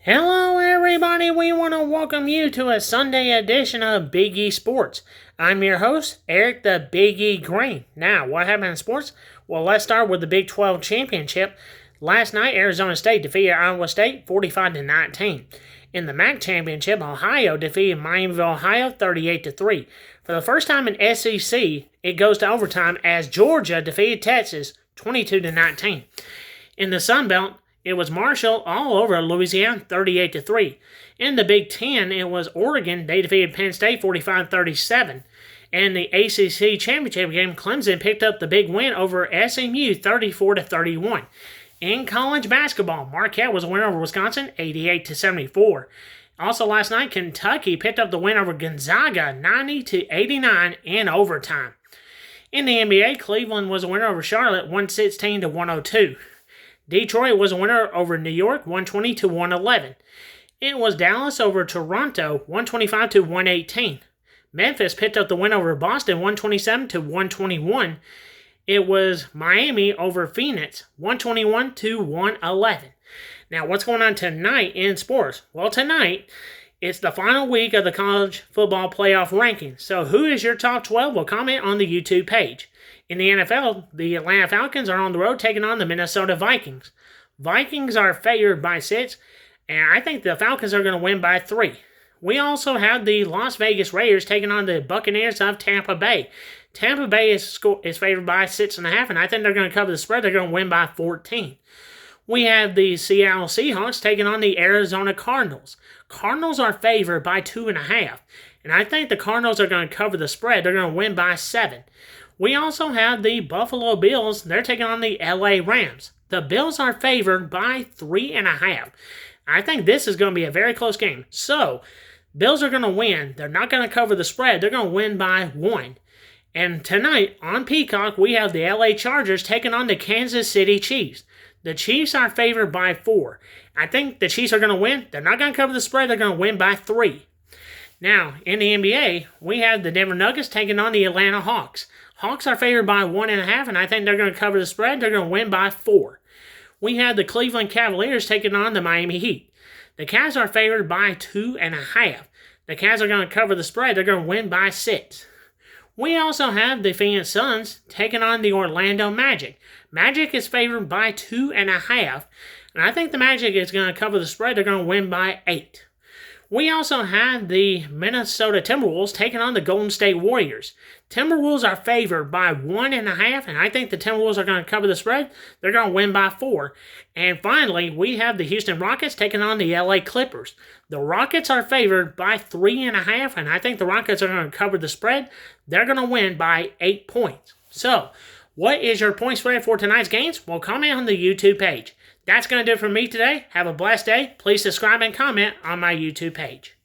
Hello, everybody. We want to welcome you to a Sunday edition of Big E Sports. I'm your host, Eric the Big E Green. Now, what happened in sports? Well, let's start with the Big 12 championship. Last night, Arizona State defeated Iowa State 45-19. In the MAC championship, Ohio defeated Miami of Ohio 38-3. For the first time in SEC, it goes to overtime as Georgia defeated Texas 22-19. In the Sun Belt, it was Marshall all over Louisiana, 38-3. In the Big Ten, it was Oregon. They defeated Penn State 45-37. And the ACC championship game, Clemson picked up the big win over SMU, 34-31. In college basketball, Marquette was a winner over Wisconsin, 88-74. Also last night, Kentucky picked up the win over Gonzaga, 90-89 in overtime. In the NBA, Cleveland was a winner over Charlotte, 116-102. Detroit was a winner over New York, 120-111. It was Dallas over Toronto, 125-118. Memphis picked up the win over Boston, 127-121. It was Miami over Phoenix, 121-111. Now, what's going on tonight in sports? Well, tonight, it's the final week of the college football playoff rankings. So, who is your top 12? Well, comment on the YouTube page. In the NFL, the Atlanta Falcons are on the road taking on the Minnesota Vikings. Vikings are favored by 6, and I think the Falcons are going to win by 3. We also have the Las Vegas Raiders taking on the Buccaneers of Tampa Bay. Tampa Bay is favored by 6.5, and I think they're going to cover the spread. They're going to win by 14. We have the Seattle Seahawks taking on the Arizona Cardinals. Cardinals are favored by 2.5, and I think the Cardinals are going to cover the spread. They're going to win by 7. We also have the Buffalo Bills. They're taking on the LA Rams. The Bills are favored by 3.5. I think this is going to be a very close game. So, Bills are going to win. They're not going to cover the spread. They're going to win by 1. And tonight on Peacock, we have the LA Chargers taking on the Kansas City Chiefs. The Chiefs are favored by 4. I think the Chiefs are going to win. They're not going to cover the spread. They're going to win by 3. Now, in the NBA, we have the Denver Nuggets taking on the Atlanta Hawks. Hawks are favored by 1.5, and I think they're going to cover the spread. They're going to win by 4. We have the Cleveland Cavaliers taking on the Miami Heat. The Cavs are favored by 2.5. The Cavs are going to cover the spread. They're going to win by 6. We also have the Phoenix Suns taking on the Orlando Magic. Magic is favored by 2.5, and I think the Magic is going to cover the spread. They're going to win by 8. We also have the Minnesota Timberwolves taking on the Golden State Warriors. Timberwolves are favored by 1.5, and I think the Timberwolves are going to cover the spread. They're going to win by 4. And finally, we have the Houston Rockets taking on the LA Clippers. The Rockets are favored by 3.5, and I think the Rockets are going to cover the spread. They're going to win by 8 points. So, what is your point spread for tonight's games? Well, comment on the YouTube page. That's going to do it for me today. Have a blessed day. Please subscribe and comment on my YouTube page.